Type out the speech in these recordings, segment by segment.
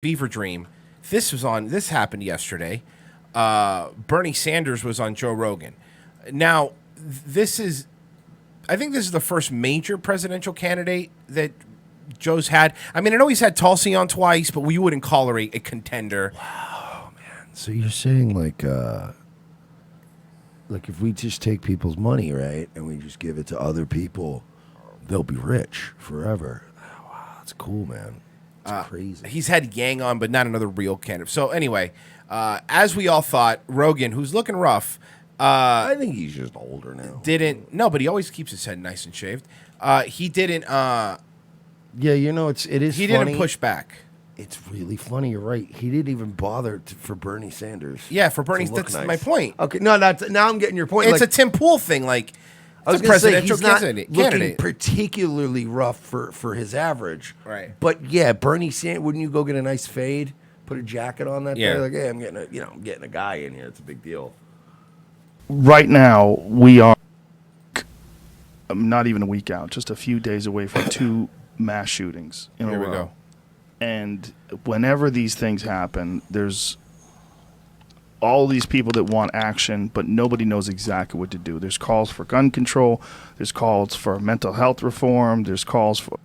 fever dream. This happened yesterday. Bernie Sanders was on Joe Rogan. Now, I think this is the first major presidential candidate that Joe's had. I mean, I know he's had Tulsi on twice, but we wouldn't call her a contender. Wow, man. So you're saying like if we just take people's money, right, and we just give it to other people, they'll be rich forever. Wow, that's cool, man. That's crazy. He's had Yang on, but not another real candidate. So anyway, as we all thought, Rogan, who's looking rough. I think he's just older now. But he always keeps his head nice and shaved. He didn't. Yeah, you know, it is. He funny. didn't push back. It's really funny. You're right. He didn't even bother for Bernie Sanders. Yeah, for Bernie. That's nice. My point. Okay, no, now I'm getting your point. It's a Tim Pool thing. Like, I was a presidential candidate. Looking particularly rough for his average. Right. But yeah, Bernie Sanders. Wouldn't you go get a nice fade, put a jacket on that? Yeah. Day? Like, hey, I'm getting a guy in here. It's a big deal. Right now, we are not even a week out, just a few days away from 2 mass shootings in a row. Here we go. And whenever these things happen, there's all these people that want action, but nobody knows exactly what to do. There's calls for gun control. There's calls for mental health reform. There's calls for,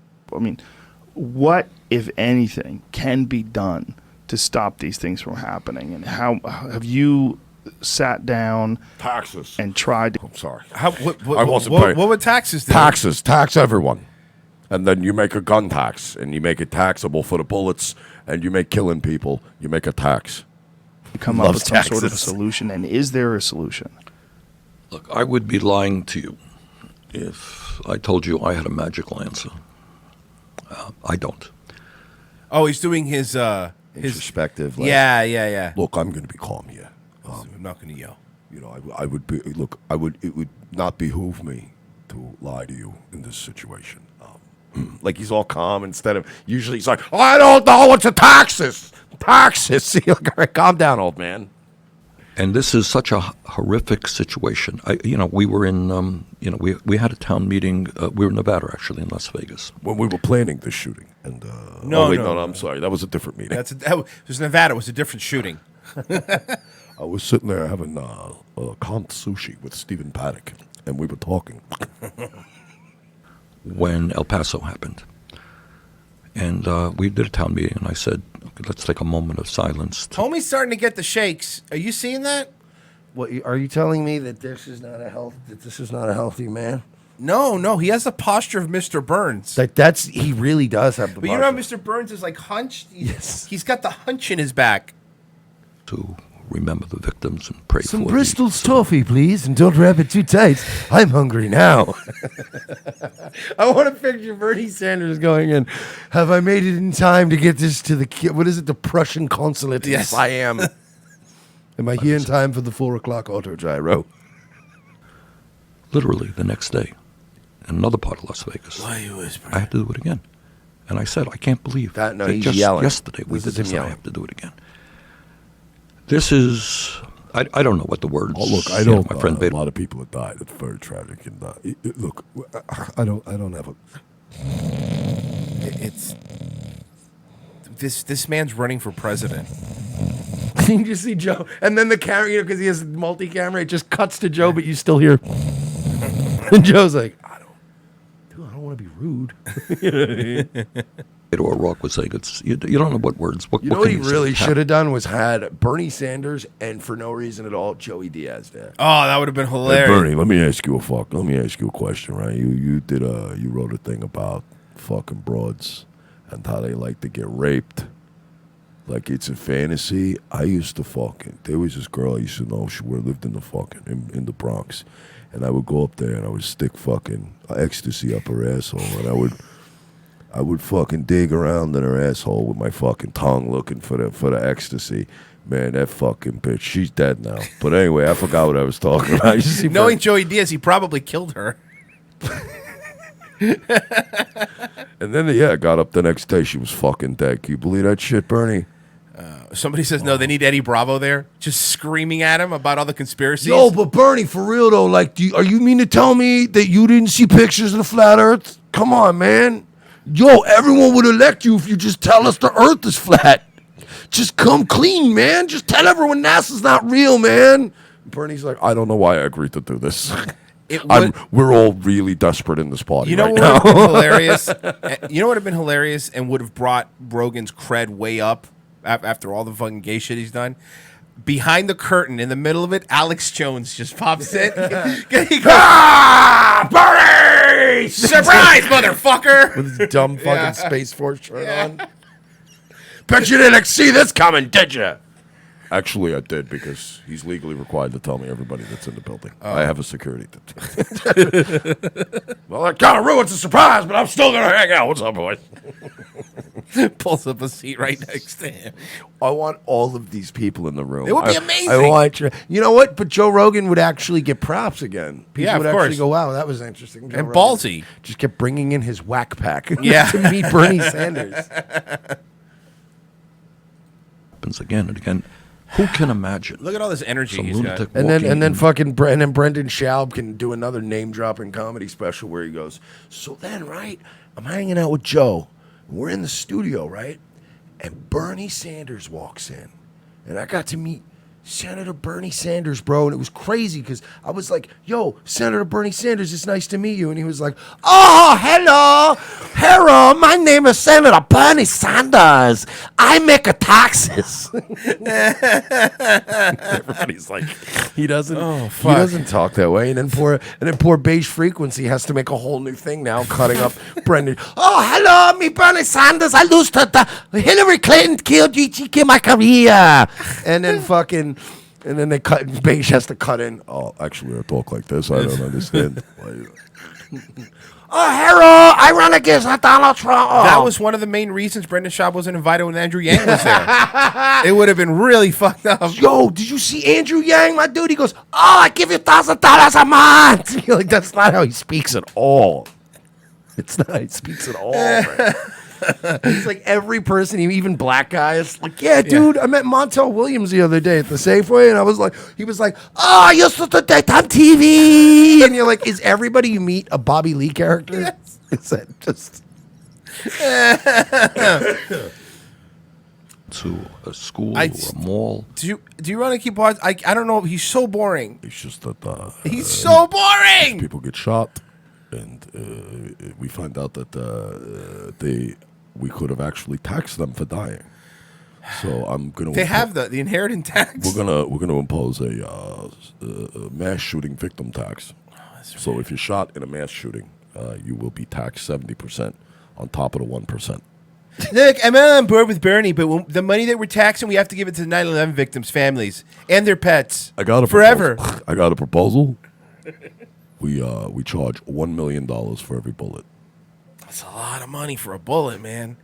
what, if anything, can be done to stop these things from happening? And how have you sat down taxes and tried to... I'm sorry. What would taxes do? Tax everyone. And then you make a gun tax, and you make it taxable for the bullets, and you make killing people, you make a tax. Come up with some sort of a solution, and is there a solution? Look, I would be lying to you if I told you I had a magical answer. I don't. Oh, he's doing his introspective. Yeah. Look, I'm going to be calm here. I'm not going to yell. You know, I would be. Look, it would not behoove me to lie to you in this situation. Like he's all calm instead of usually he's like, oh, I don't know what's the taxes. See, like, all right, calm down, old man. And this is such a horrific situation. We were in, we had a town meeting. We were in Nevada, actually, in Las Vegas. When we were planning this shooting. And No, I'm sorry. That was a different meeting. That was Nevada. It was a different shooting. I was sitting there having comp sushi with Stephen Paddock, and we were talking. When El Paso happened. And we did a town meeting, and I said, okay, let's take a moment of silence. Homie's starting to get the shakes. Are you seeing that? What are you telling me that this is not a healthy man? No, he has the posture of Mr. Burns. He really does have the But posture. you know how Mr. Burns is like hunched? Yes. He's got the hunch in his back. To remember the victims and pray Some for Bristol's toffee, please, and don't wrap it too tight. I'm hungry now. I want to picture Bernie Sanders going in. Have I made it in time to get this to the Prussian consulate? Yes, I am. Am I here in time for the 4:00 auto gyro? Literally the next day, in another part of Las Vegas. Why are you whispering? I had to do it again. And I said, I can't believe that. No, that he's just yelling. Yesterday we did this, and I have to do it again. This is, I don't know what the words. Oh, look, I don't. My friend a lot of people have died. It's very tragic. And look, I don't have a. It's this man's running for president. You just see Joe, and then the camera, because he has multi-camera, it just cuts to Joe, but you still hear. And Joe's like, I don't want to be rude. Or Rock was saying, you don't know what words. What what he really should have done was had Bernie Sanders and for no reason at all Joey Diaz there. Oh, that would have been hilarious. Hey, Bernie, let me ask you a question, right? You wrote a thing about fucking broads and how they like to get raped. Like it's a fantasy. I used to there was this girl I used to know. She lived in the Bronx, and I would go up there and I would stick fucking ecstasy up her asshole, and I would fucking dig around in her asshole with my fucking tongue looking for the ecstasy. Man, that fucking bitch, she's dead now. But anyway, I forgot what I was talking about. Knowing Joey Diaz, he probably killed her. And then, I got up the next day. She was fucking dead. Can you believe that shit, Bernie? Somebody says, no, they need Eddie Bravo there, just screaming at him about all the conspiracies. Yo, but Bernie, for real though, like, are you mean to tell me that you didn't see pictures of the flat Earth? Come on, man. Yo, everyone would elect you if you just tell us the Earth is flat. Just come clean, man. Just tell everyone NASA's not real, man. Bernie's like, I don't know why I agreed to do this. We're all really desperate in this party You know right what now. would have been hilarious? You know what would have been hilarious and would have brought Rogan's cred way up after all the fucking gay shit he's done? Behind the curtain, in the middle of it, Alex Jones just pops in. He goes, Bernie! surprise, motherfucker! With his dumb fucking Space Force shirt on. Bet you didn't see this coming, did you? Actually, I did because he's legally required to tell me everybody that's in the building. I have a security. Well, that kind of ruins the surprise, but I'm still going to hang out. What's up, boys? Pulls up a seat right next to him. I want all of these people in the room. It would be amazing. I want you know what? But Joe Rogan would actually get props again. People Yeah, of would actually course. go, wow, that was interesting. Joe And Rogan ballsy. just kept bringing in his whack pack Yeah. to meet Bernie Sanders. Happens again and again. Who can imagine? Look at all this energy Some he's got. lunatic And then walking in- fucking Brendan Schaub can do another name dropping comedy special where he goes, so then, right, I'm hanging out with Joe. We're in the studio, right? And Bernie Sanders walks in. And I got to meet Senator Bernie Sanders, bro. And it was crazy because I was like, yo, Senator Bernie Sanders, it's nice to meet you. And he was like, oh, hello, my name is Senator Bernie Sanders. I make a taxes. Everybody's like, he doesn't talk that way. And then poor Beige Frequency has to make a whole new thing now, cutting up Brendan. Oh, hello, me Bernie Sanders. I lose to the Hillary Clinton killed you, she killed my career. And then and then Beige has to cut in. Oh, actually, I talk like this. I don't understand. Oh, Harold, I run against Donald Trump. Oh. That was one of the main reasons Brendan Schaub wasn't invited when Andrew Yang was there. It would have been really fucked up. Yo, did you see Andrew Yang, my dude? He goes, oh, I give you $1,000 a month. You're like, that's not how he speaks at all. It's not how he speaks at all, man. It's like every person, even black guys, like, yeah, dude, I met Montel Williams the other day at the Safeway, and he was like, oh, I used to do daytime TV. And you're like, is everybody you meet a Bobby Lee character? Yes. Is that just... to a school or a mall. Do you want to keep watching? I don't know. He's so boring. It's just that He's so boring. people get shot, and we find out that we could have actually taxed them for dying. So I'm gonna. They have the inheritance tax. We're gonna impose a mass shooting victim tax. So if you're shot in a mass shooting, you will be taxed 70% on top of the 1%. Look, I'm not on board with Bernie, but the money that we're taxing, we have to give it to the 9/11 victims' families and their pets. I got a forever. I got a proposal. We charge $1 million for every bullet. That's a lot of money for a bullet, man.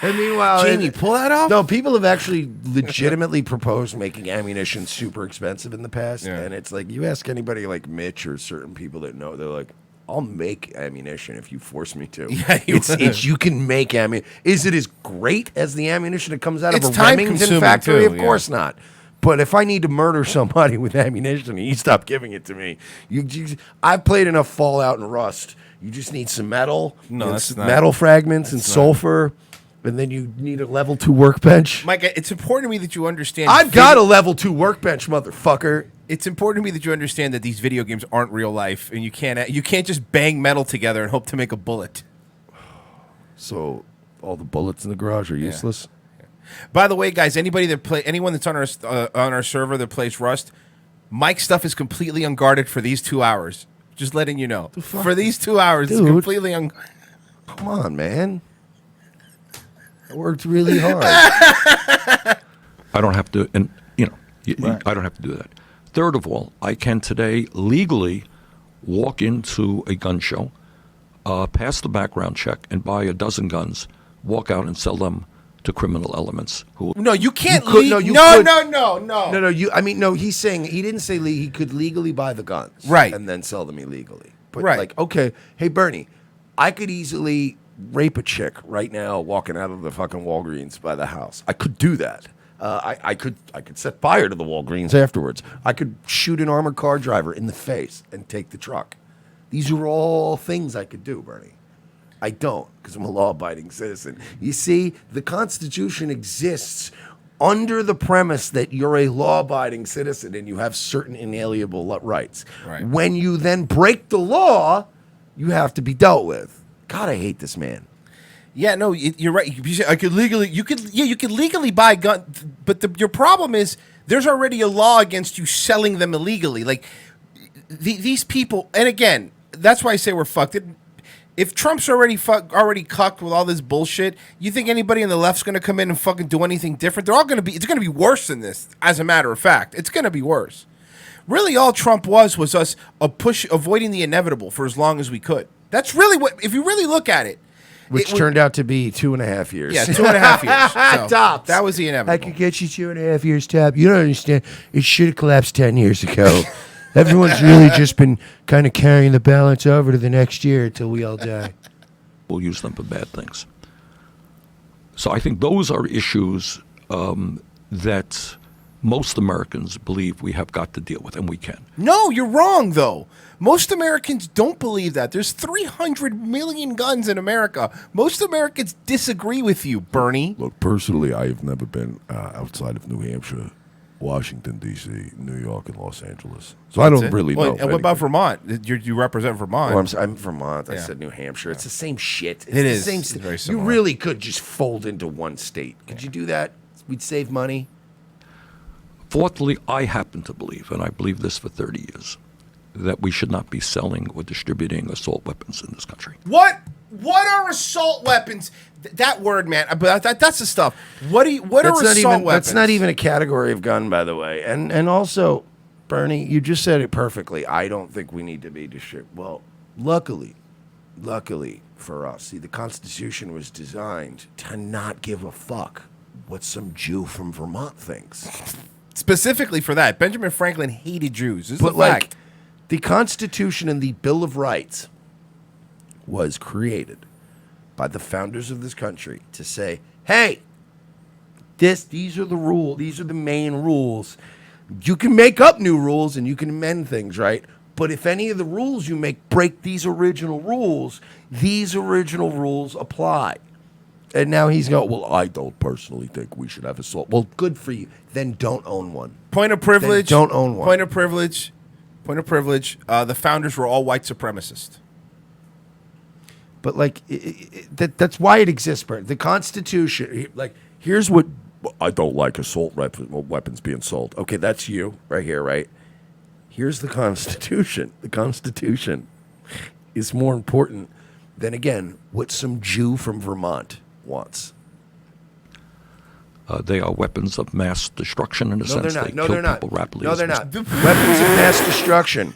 And meanwhile, Gene, you pull that off? No, people have actually legitimately proposed making ammunition super expensive in the past. Yeah. And it's like, you ask anybody like Mitch or certain people that know, they're like, I'll make ammunition if you force me to. Yeah, it's you can make ammunition. Is it as great as the ammunition that comes out It's of a Remington time-consuming, factory? too, Of course not. But if I need to murder somebody with ammunition and you stop giving it to me, I've played enough Fallout and Rust. You just need some metal, No, and that's some not- metal fragments and sulfur, and then you need a level 2 workbench. Mike, it's important to me that you understand. I've got a level 2 workbench, motherfucker. It's important to me that you understand that these video games aren't real life, and you can't just bang metal together and hope to make a bullet. So all the bullets in the garage are useless. By the way, guys, anyone that's on our server that plays Rust, Mike's stuff is completely unguarded for these 2 hours. Just letting you know. For these 2 hours, it's Dude. completely unguarded. Come on, man. I worked really hard. I don't have to, and I don't have to do that. Third of all, I can today legally walk into a gun show, pass the background check, and buy a dozen guns, walk out and sell them to criminal elements. No, you can't. You could- no, you could- No. No. He's saying he didn't say he could legally buy the guns, Right. and then sell them illegally. But Right. like, okay, hey Bernie, I could easily rape a chick right now walking out of the fucking Walgreens by the house. I could do that. I could set fire to the Walgreens afterwards. I could shoot an armored car driver in the face and take the truck. These are all things I could do, Bernie. I don't, because I'm a law-abiding citizen. You see, the Constitution exists under the premise that you're a law-abiding citizen and you have certain inalienable rights. Right. When you then break the law, you have to be dealt with. God, I hate this man. Yeah, no, you're right. You could legally buy guns, but your problem is there's already a law against you selling them illegally. Like these people, and again, that's why I say we're fucked. If Trump's already cucked with all this bullshit, you think anybody on the left's going to come in and fucking do anything different? They're all going to be. It's going to be worse than this. As a matter of fact, it's going to be worse. Really, all Trump was us avoiding the inevitable for as long as we could. That's really what. If you really look at it. Which turned out to be 2.5 years. Yeah, 2.5 years. So Tops. that was the inevitable. I could get you 2.5 years, top. You don't understand. It should have collapsed 10 years ago. Everyone's really just been kind of carrying the balance over to the next year until we all die. We'll use them for bad things. So I think those are issues that most Americans believe we have got to deal with, and we can. No, you're wrong, though. Most Americans don't believe that. There's 300 million guns in America. Most Americans disagree with you, Bernie. Look, personally, I have never been outside of New Hampshire, Washington, D.C., New York, and Los Angeles. So I don't really know. And what about Vermont? You represent Vermont. Well, I'm Vermont. I Yeah. said New Hampshire. It's the same shit. It's It is. The same It's very you similar. really could just fold into one state. Could you do that? We'd save money. Fourthly, I happen to believe, and I believe this for 30 years, that we should not be selling or distributing assault weapons in this country. What are assault weapons? That word, man. But that's the stuff. What are assault weapons? That's not even a category of gun, by the way. And also, Bernie, you just said it perfectly. I don't think we need to be distributed. Well, luckily for us, see, the Constitution was designed to not give a fuck what some Jew from Vermont thinks. Specifically for that. Benjamin Franklin hated Jews. This is But a fact. the Constitution and the Bill of Rights was created by the founders of this country to say, hey, these are the rules. These are the main rules. You can make up new rules and you can amend things, right? But if any of the rules you make break these original rules apply. And now he's going, well, I don't personally think we should have assault. Well, good for you. Then don't own one. Point of privilege. Then don't own one. Point of privilege. The founders were all white supremacists. But like that's why it exists, Bert. The Constitution, like, here's what I don't like assault weapons being sold. okay, that's you right here, right? Here's the Constitution. The Constitution is more important than, again, what some Jew from Vermont wants. They are weapons of mass destruction in a sense. They No, kill they're not. people rapidly. No, they're not. Weapons of mass destruction.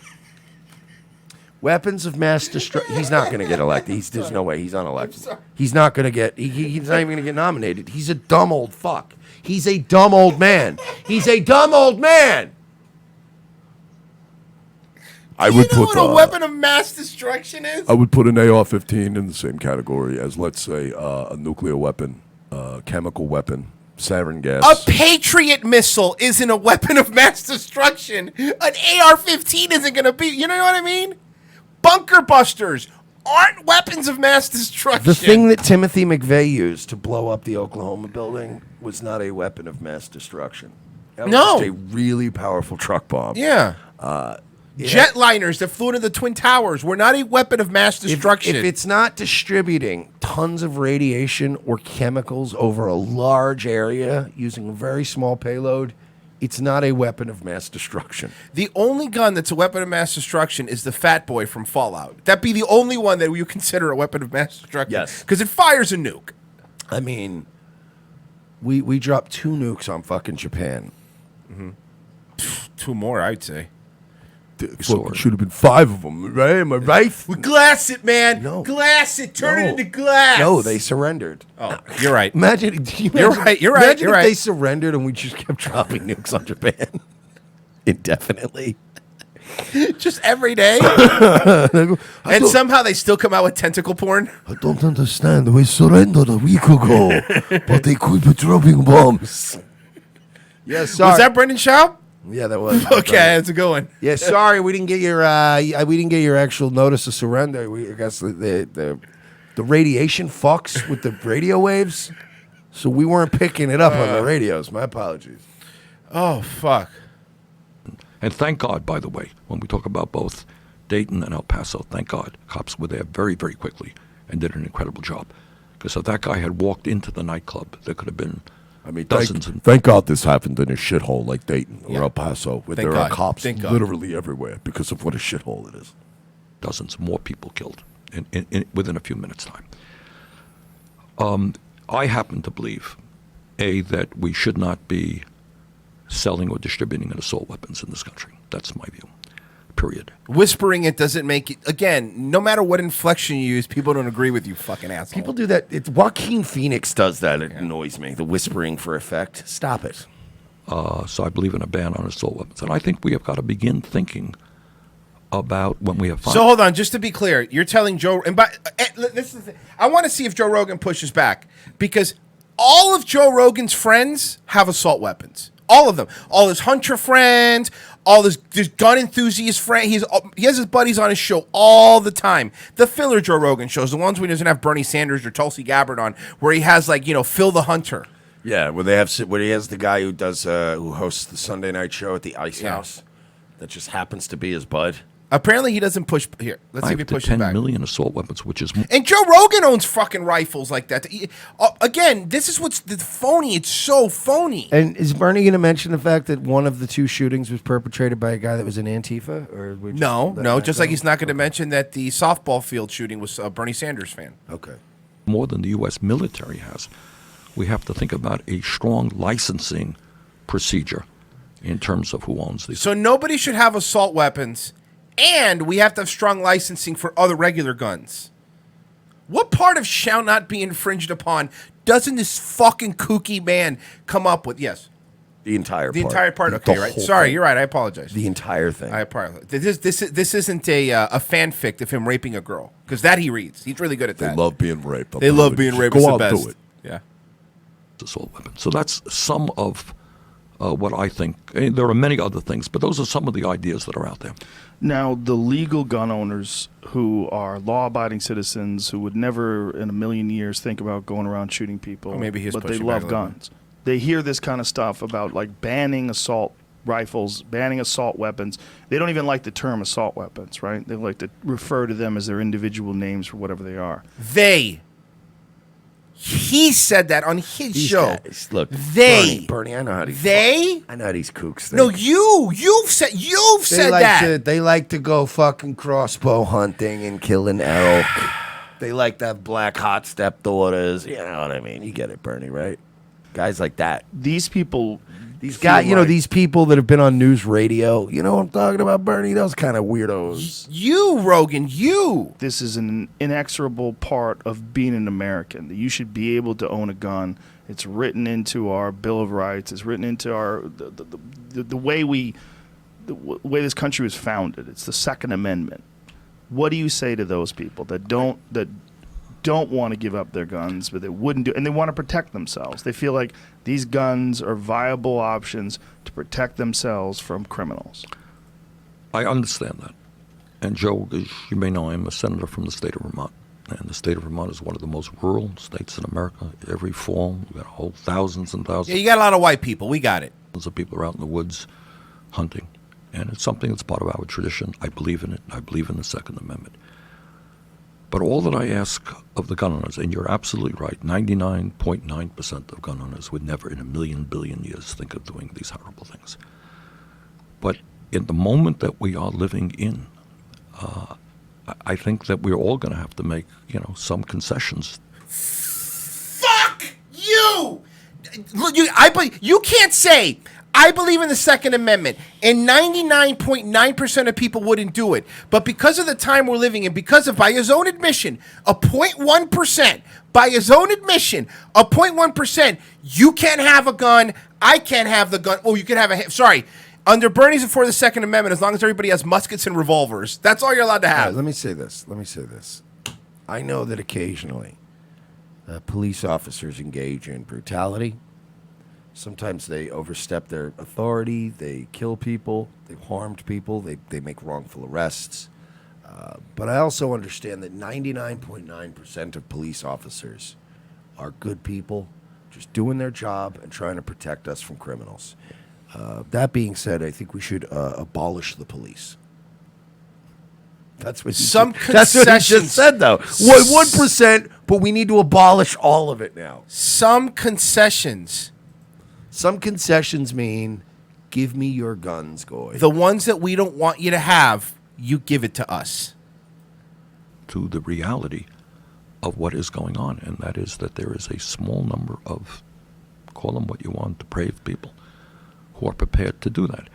Weapons of mass destruction. He's not going to get elected. There's no way he's unelected. He's not going to get. He's not even going to get nominated. He's a dumb old fuck. He's a dumb old man. He's a dumb old man. I You would know put what a weapon of mass destruction is? I would put an AR-15 in the same category as, let's say, a nuclear weapon, chemical weapon, sarin gas. A Patriot missile isn't a weapon of mass destruction. An AR-15 isn't going to be. You know what I mean? Bunker busters aren't weapons of mass destruction. The thing that Timothy McVeigh used to blow up the Oklahoma building was not a weapon of mass destruction. That was No. just a really powerful truck bomb. Yeah. Jetliners that flew into the Twin Towers were not a weapon of mass destruction. If it's not distributing tons of radiation or chemicals over a large area using a very small payload, it's not a weapon of mass destruction. The only gun that's a weapon of mass destruction is the Fat Boy from Fallout. That'd be the only one that you consider a weapon of mass destruction. Yes. Because it fires a nuke. I mean, we dropped 2 nukes on fucking Japan. 2 more, I'd say. Fucking should have been 5 of them, right? Am I right? We glass it, man. No. Glass it. Turn No. it into glass. No, they surrendered. Oh, you're right. Imagine, You're right, you're right, Imagine you're if they right. surrendered and we just kept dropping nukes on Japan indefinitely. Just every day. And somehow they still come out with tentacle porn. I don't understand. We surrendered a week ago, but they could be dropping bombs. Yeah, sorry. Was that Brendan Schaub? Yeah, that was. Okay, that's a good one. Yeah, sorry, we didn't get your actual notice of surrender. I guess the radiation fucks with the radio waves. So we weren't picking it up on the radios. My apologies. Oh, fuck. And thank God, by the way, when we talk about both Dayton and El Paso, thank God, cops were there very, very quickly and did an incredible job. Because if that guy had walked into the nightclub, there could have been dozens. Thank God this happened in a shithole like Dayton or Yeah. El Paso, where Thank there are God. cops Thank God. literally everywhere because of what a shithole it is. Dozens more people killed within a few minutes' time. I happen to believe, that we should not be selling or distributing assault weapons in this country. That's my view. Period. Whispering it doesn't make it. Again, no matter what inflection you use, people don't agree with you, fucking asshole. People do that. Joaquin Phoenix does that. It annoys me. The whispering for effect. Stop it. So I believe in a ban on assault weapons. And I think we have got to begin thinking about when we have So hold on, just to be clear, you're telling Joe, and this is, I want to see if Joe Rogan pushes back, because all of Joe Rogan's friends have assault weapons. All of them. All his hunter friends, all his gun enthusiast friends. He has his buddies on his show all the time. The filler Joe Rogan shows, the ones where he doesn't have Bernie Sanders or Tulsi Gabbard on, where he has Phil the Hunter. Yeah, where he has the guy who does who hosts the Sunday night show at the Ice House. That just happens to be his bud. Apparently he doesn't push here. Let's see if he 5 to pushes 10 back. million assault weapons, which is And Joe Rogan owns fucking rifles like that. Again, this is what's phony. It's so phony. And is Bernie going to mention the fact that one of the two shootings was perpetrated by a guy that was in Antifa? Or we just No, let no. that Just go? like he's not going to mention that the softball field shooting was a Bernie Sanders fan. Okay. more than the U.S. military has. We have to think about a strong licensing procedure in terms of who owns these. So nobody should have assault weapons, and we have to have strong licensing for other regular guns. What part of shall not be infringed upon doesn't this fucking kooky man come up with? Yes. The entire The part. entire part. The Okay, right. whole Sorry, thing. you're right. I apologize. The entire thing. I apologize. This isn't a fanfic of him raping a girl, because that he reads. He's really good at They that. love being raped. I'm They love telling being you. raped. Go It's the out best. do it. Yeah. Assault weapons. So that's some of what I think. There are many other things, but those are some of the ideas that are out there. Now, the legal gun owners who are law-abiding citizens who would never in a million years think about going around shooting people, Or maybe he's but they pushing back love a little guns. They hear this kind of stuff about like banning assault rifles, banning assault weapons. They don't even like the term assault weapons, right? They like to refer to them as their individual names for whatever they are. He said that on his These show. guys, look, They. Bernie, I know how these. They. I know how these kooks think. No, you've said that. They like to go fucking crossbow hunting and killing elk. They like to have black hot stepdaughters. You know what I mean? You get it, Bernie, right? Guys like that. These people, These feel guys, like- these people that have been on news radio. You know what I'm talking about, Bernie? Those kind of weirdos. You, Rogan, you. this is an inexorable part of being an American, that you should be able to own a gun. It's written into our Bill of Rights. It's written into our the way way this country was founded. It's the Second Amendment. What do you say to those people that don't want to give up their guns, but they wouldn't do, and they want to protect themselves? They feel like these guns are viable options to protect themselves from criminals. I understand that. And Joe, as you may know, I'm a senator from the state of Vermont. And the state of Vermont is one of the most rural states in America. Every fall, we've got whole thousands and thousands Yeah, you got a lot of white people. We got it. of people are out in the woods hunting. And it's something that's part of our tradition. I believe in it. I believe in the Second Amendment. But all that I ask of the gun owners, and you're absolutely right, 99.9% of gun owners would never in a million billion years think of doing these horrible things. But in the moment that we are living in, I think that we're all going to have to make, some concessions. Fuck you! Look, you can't say, I believe in the Second Amendment, and 99.9% of people wouldn't do it. But because of the time we're living in, because of, by his own admission, a 0.1%, by his own admission, a 0.1%, you can't have a gun, I can't have the gun. Oh, you can have under Bernie's before the Second Amendment, as long as everybody has muskets and revolvers, that's all you're allowed to All right, have. let me say this. I know that occasionally police officers engage in brutality. Sometimes they overstep their authority. They kill people. They've harmed people. They make wrongful arrests. But I also understand that 99.9% of police officers are good people, just doing their job and trying to protect us from criminals. That being said, I think we should abolish the police. That's what that's what he just said, though. 1%, but we need to abolish all of it now. Some concessions. Some concessions mean give me your guns, Goy. The ones that we don't want you to have, you give it to us. To the reality of what is going on, and that is that there is a small number of, call them what you want, depraved people who are prepared to do that.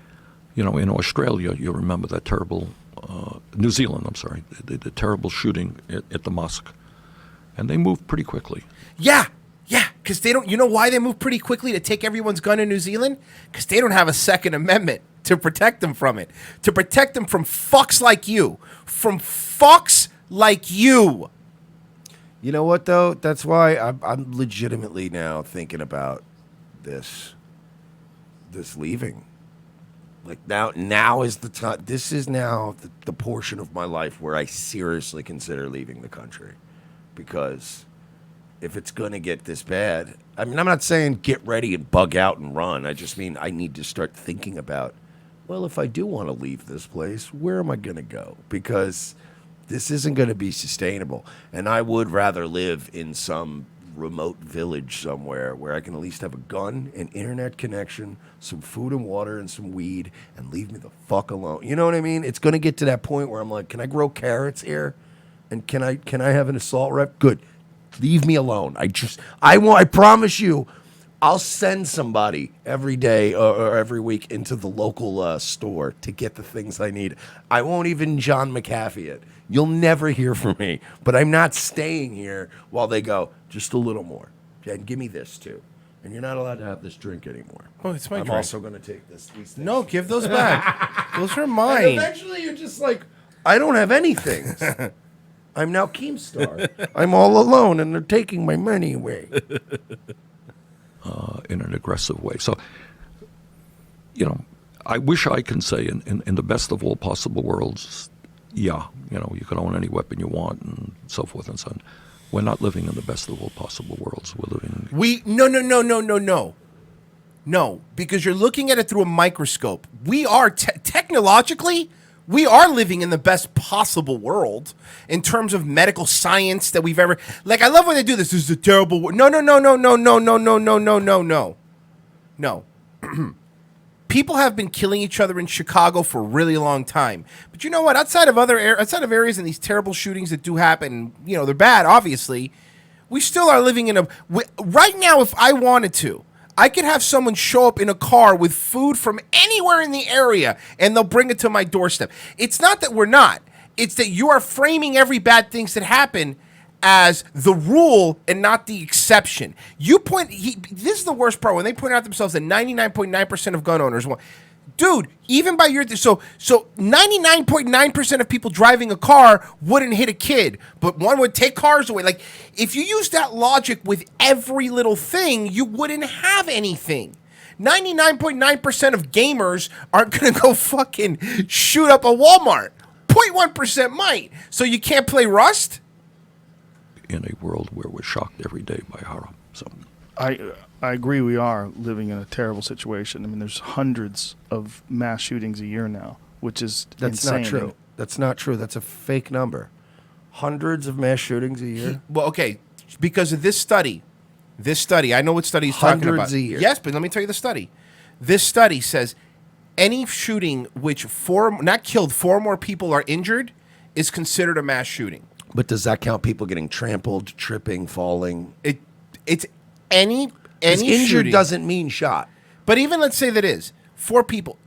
You know, in Australia, you remember that terrible, New Zealand, I'm sorry, the terrible shooting at the mosque. And they moved pretty quickly. Yeah, because they don't, you know why they move pretty quickly to take everyone's gun in New Zealand? Because they don't have a Second Amendment to protect them from it. To protect them from fucks like you. From fucks like you. You know what, though? That's why I'm legitimately now thinking about this leaving. Like, now is the time. This is now the portion of my life where I seriously consider leaving the country. Because if it's going to get this bad, I mean, I'm not saying get ready and bug out and run. I just mean I need to start thinking about, well, if I do want to leave this place, where am I going to go? Because this isn't going to be sustainable. And I would rather live in some remote village somewhere where I can at least have a gun, an internet connection, some food and water, and some weed, and leave me the fuck alone. You know what I mean? It's going to get to that point where I'm like, can I grow carrots here? And can I have an assault rep? Good. Leave me alone. I promise you, I'll send somebody every day or every week into the local store to get the things I need. I won't even John McAfee it. You'll never hear from me. But I'm not staying here while they go, just a little more. And give me this, too. And you're not allowed to have this drink anymore. Oh, it's my I'm drink. also going to take these things. No, give those back. Those are And mine. eventually you're just like, I don't have anything. I'm now Keemstar. I'm all alone, and they're taking my money away. In an aggressive way. So, you know, I wish I can say in the best of all possible worlds, yeah, you know, you can own any weapon you want and so forth and so on. We're not living in the best of all possible worlds. We're living... No, because you're looking at it through a microscope. We are, technologically, we are living in the best possible world in terms of medical science that we've ever... Like, I love when they do this. This is a terrible... No. People have been killing each other in Chicago for a really long time. But you know what? Outside of areas and these terrible shootings that do happen, you know, they're bad, obviously, we still are living in a... Right now, if I wanted to, I could have someone show up in a car with food from anywhere in the area, and they'll bring it to my doorstep. It's not that we're not. It's that you are framing every bad things that happen as the rule and not the exception. This is the worst part, when they point out themselves that 99.9% of gun owners want... Dude, even by your... So 99.9% of people driving a car wouldn't hit a kid, but one would take cars away. Like, if you use that logic with every little thing, you wouldn't have anything. 99.9% of gamers aren't going to go fucking shoot up a Walmart. 0.1% might. So you can't play Rust? In a world where we're shocked every day by horror. So I agree we are living in a terrible situation. I mean, there's hundreds of mass shootings a year now, which is insane. Not true. That's not true. That's a fake number. Hundreds of mass shootings a year? Well, okay, because of this study, I know what study he's talking about. Hundreds a year. Yes, but let me tell you the study. This study says any shooting which four or more people are injured is considered a mass shooting. But does that count people getting trampled, tripping, falling? It's any injured shooting. Doesn't mean shot. But even let's say that is 4 people.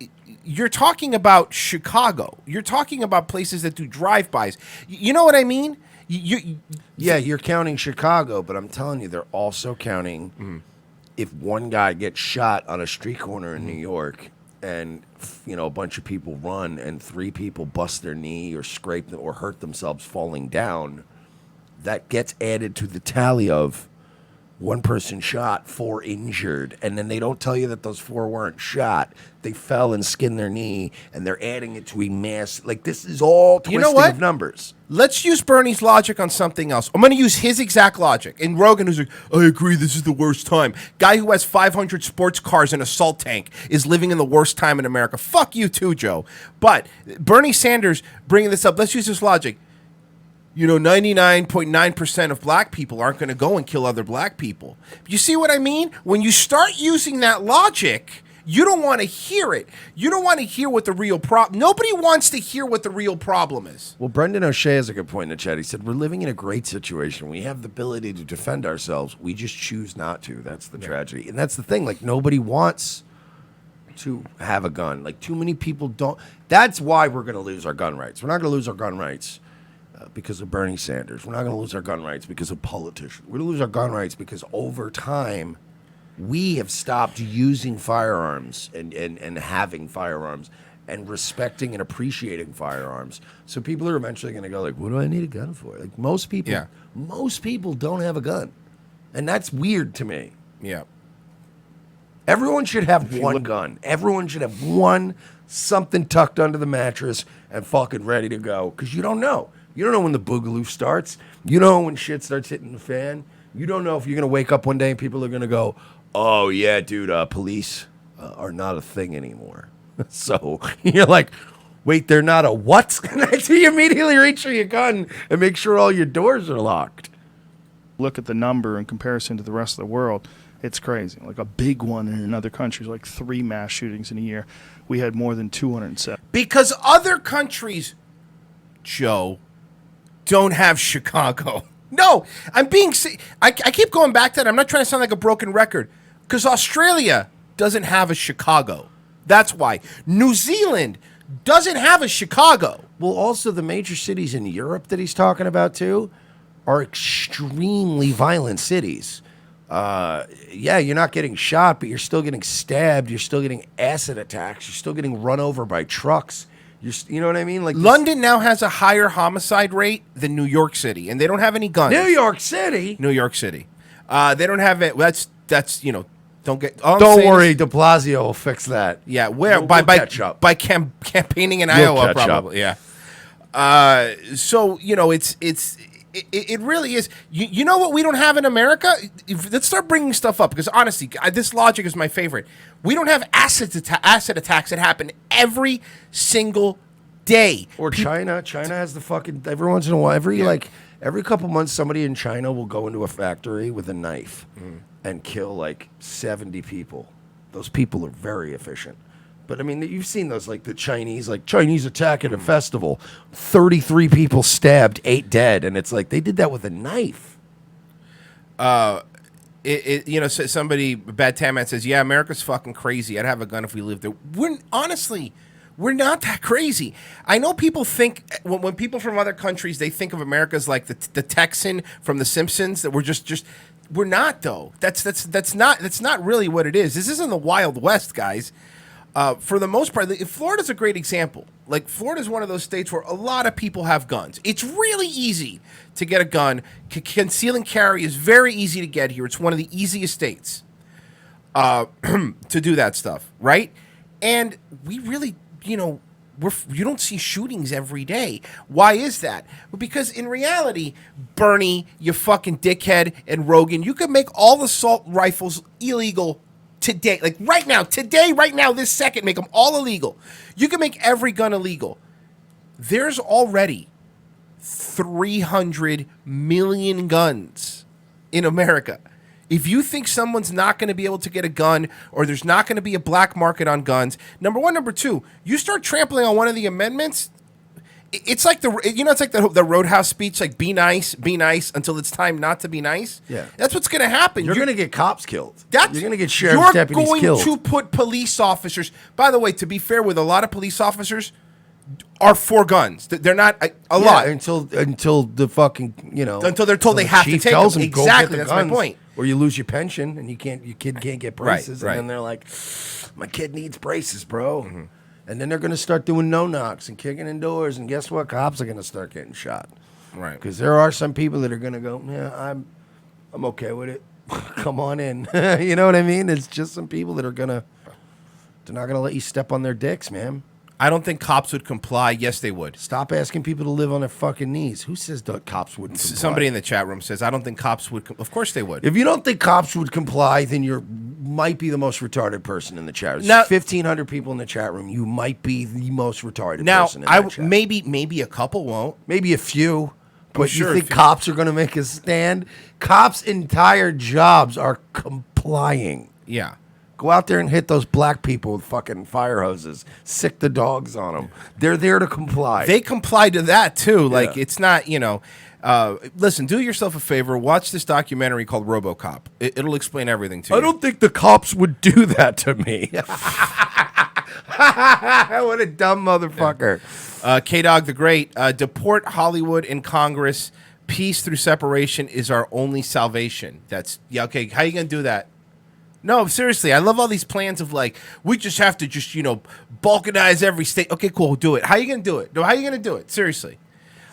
You're talking about Chicago. You're talking about places that do drive-bys. You know what I mean? You're counting Chicago, but I'm telling you, they're also counting if one guy gets shot on a street corner in New York, and a bunch of people run, and 3 people bust their knee or scrape them or hurt themselves falling down. That gets added to the tally of one person shot, 4 injured, and then they don't tell you that those 4 weren't shot. They fell and skinned their knee, and they're adding it to a mass. Like, this is all twisting of numbers. Let's use Bernie's logic on something else. I'm going to use his exact logic. And Rogan, who's like, I agree, this is the worst time. Guy who has 500 sports cars and a salt tank is living in the worst time in America. Fuck you too, Joe. But Bernie Sanders bringing this up, let's use this logic. 99.9% of black people aren't going to go and kill other black people. You see what I mean? When you start using that logic, you don't want to hear it. You don't want to hear what the real problem. Nobody wants to hear what the real problem is. Well, Brendan O'Shea has a good point in the chat. He said, we're living in a great situation. We have the ability to defend ourselves. We just choose not to. That's the tragedy. And that's the thing. Like, nobody wants to have a gun. Like, too many people don't. That's why we're going to lose our gun rights. We're not going to lose our gun rights because of Bernie Sanders. We're not going to lose our gun rights because of politicians. We're going to lose our gun rights because over time, we have stopped using firearms and having firearms and respecting and appreciating firearms. So people are eventually going to go like, what do I need a gun for? Like, most people don't have a gun. And that's weird to me. Yeah. Everyone should have one gun. Everyone should have one, something tucked under the mattress and fucking ready to go. Because you don't know. You don't know when the boogaloo starts. You don't know when shit starts hitting the fan. You don't know if you're going to wake up one day and people are going to go, oh, yeah, dude, police are not a thing anymore. So you're like, wait, they're not a what? So you immediately reach for your gun and make sure all your doors are locked. Look at the number in comparison to the rest of the world. It's crazy. Like a big one in another country is like 3 mass shootings in a year. We had more than 207. Because other countries, Joe, don't have Chicago. No, I'm being. I keep going back to that. I'm not trying to sound like a broken record. Because Australia doesn't have a Chicago. That's why. New Zealand doesn't have a Chicago. Well, also the major cities in Europe that he's talking about too are extremely violent cities. Yeah, you're not getting shot, but you're still getting stabbed. You're still getting acid attacks. You're still getting run over by trucks. You know what I mean? Like London now has a higher homicide rate than New York City, and they don't have any guns. New York City. They don't have it. That's don't get. Don't worry, De Blasio will fix that. Yeah, where We'll by catch up. by campaigning in We'll Iowa, catch probably. up. Yeah. So it really is. You know what we don't have in America? Let's start bringing stuff up because honestly, this logic is my favorite. We don't have acid attacks that happen every single day. Or China. China has the fucking every once in a while, every couple months, somebody in China will go into a factory with a knife and kill like 70 people. Those people are very efficient. But I mean, you've seen those, like the Chinese attack at a festival, 33 people stabbed, 8 dead, and it's like they did that with a knife. Somebody, Bad Tamman says, yeah, America's fucking crazy. I'd have a gun if we lived there. We're not that crazy. I know people think, when people from other countries, they think of America as like the Texan from The Simpsons, that we're just we're not, though. That's not really what it is. This isn't the Wild West, guys. For the most part, Florida's a great example. Like, Florida's one of those states where a lot of people have guns. It's really easy to get a gun. Conceal and carry is very easy to get here. It's one of the easiest states to do that stuff, right? And we really, you don't see shootings every day. Why is that? Well, because in reality, Bernie, you fucking dickhead, and Rogan, you could make all the assault rifles illegal today, like right now, this second, make them all illegal. You can make every gun illegal. There's already 300 million guns in America. If you think someone's not going to be able to get a gun, or there's not going to be a black market on guns, number one. Number two, you start trampling on one of the amendments, it's like the Roadhouse speech, like be nice until it's time not to be nice. Yeah. That's what's going to happen. You're going to get cops killed. You're going to get sheriff's deputies killed. You're going to put police officers. By the way, to be fair, with a lot of police officers are for guns. They're not a lot until the fucking until they're told they have to take them. Exactly, that's my point. Or you lose your pension and your kid can't get braces, right. And then they're like, my kid needs braces, bro. Mm-hmm. And then they're going to start doing no-knocks and kicking in doors, and guess what? Cops are going to start getting shot. Right. Because there are some people that are going to go, yeah, I'm okay with it. come on in. You know what I mean? It's just some people that they're not gonna let you step on their dicks, man. I don't think cops would comply. Yes, they would. Stop asking people to live on their fucking knees. Who says the cops wouldn't comply? Somebody in the chat room says, I don't think cops would. Of course they would. If you don't think cops would comply, then you might be the most retarded person in the chat room. Now- 1,500 people in the chat room. You might be the most retarded Now, person in that chat. maybe a couple won't. Maybe a few. But sure you think if you- cops are going to make a stand? Cops' entire jobs are complying. Yeah. Go out there and hit those black people with fucking fire hoses. Sick the dogs on them. They're there to comply. They comply to that too. Like Yeah. it's not, listen, do yourself a favor. Watch this documentary called RoboCop. It'll explain everything to you. I don't think the cops would do that to me. What a dumb motherfucker. K-Dog the Great, deport Hollywood and Congress. Peace through separation is our only salvation. That's, yeah, okay, how you going to do that? No, seriously, I love all these plans of like, we just have to just, balkanize every state. Okay, cool, do it. How you going to do it? How are you going to do it? Seriously.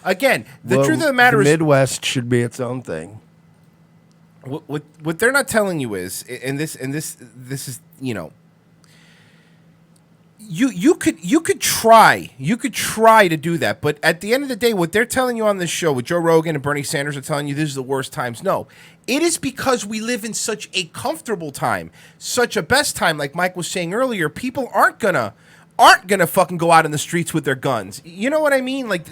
Again, the Well, truth of the matter the is... Midwest should be its own thing. What they're not telling you is, and this is, you could try to do that, but at the end of the day, what they're telling you on this show, what Joe Rogan and Bernie Sanders are telling you, this is the worst times. No, it is because we live in such a comfortable time, such a best time. Like Mike was saying earlier, people aren't gonna fucking go out in the streets with their guns. You know what I mean? Like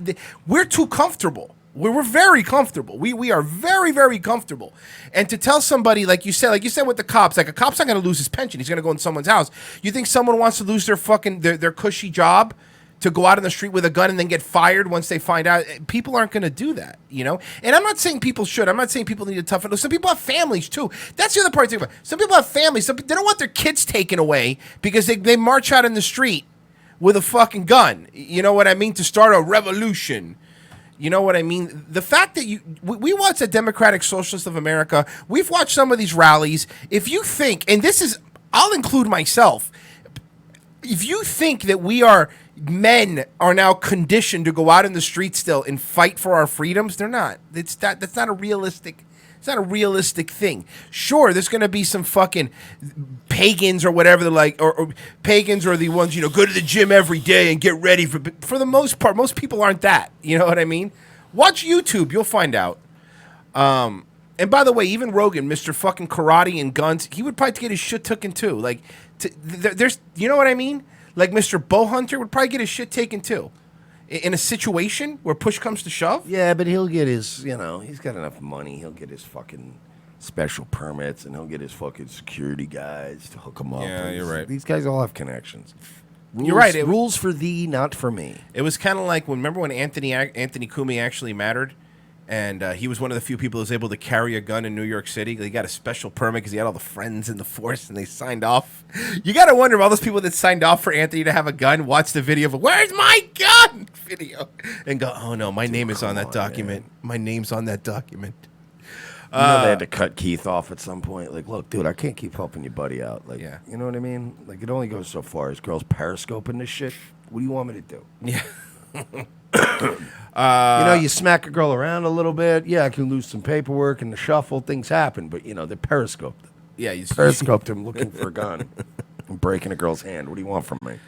we're too comfortable. We're very comfortable. We are very, very comfortable. And to tell somebody, like you said with the cops, like a cop's not going to lose his pension. He's going to go in someone's house. You think someone wants to lose their fucking, their cushy job to go out in the street with a gun and then get fired once they find out? People aren't going to do that, And I'm not saying people should. I'm not saying people need to toughen. Some people have families too. That's the other part to think about. Some people have families. They don't want their kids taken away because they march out in the street with a fucking gun. You know what I mean? To start a revolution. You know what I mean? The fact that we watch the Democratic Socialists of America, we've watched some of these rallies. If you think, and this is, I'll include myself, if you think that men are now conditioned to go out in the street still and fight for our freedoms, they're not. That's not a realistic. It's not a realistic thing. Sure, there's going to be some fucking pagans or whatever they're like, or pagans are the ones, go to the gym every day and get ready. For the most part, most people aren't that. You know what I mean? Watch YouTube. You'll find out. And by the way, even Rogan, Mr. fucking Karate and Guns, he would probably get his shit taken too. Like, there's, you know what I mean? Like Mr. Bowhunter would probably get his shit taken too. In a situation where push comes to shove? Yeah, but he'll get his, he's got enough money. He'll get his fucking special permits and he'll get his fucking security guys to hook him up. Yeah, you're right. These guys all have connections. You're right. Rules for thee, not for me. It was kind of like remember when Anthony Cumia actually mattered? And he was one of the few people who was able to carry a gun in New York City. He got a special permit because he had all the friends in the force, and they signed off. You got to wonder if all those people that signed off for Anthony to have a gun watch the video of "Where's my gun?" video and go, "Oh no, my name is on that document. Man. My name's on that document." They had to cut Keith off at some point. Like, look, dude, I can't keep helping your buddy out. Like, yeah. You know what I mean? Like, it only goes so far. His girl's periscoping this shit. What do you want me to do? Yeah. You smack a girl around a little bit. Yeah, I can lose some paperwork and the shuffle. Things happen, but they periscoped. Yeah, you periscoped him looking for a gun and breaking a girl's hand. What do you want from me?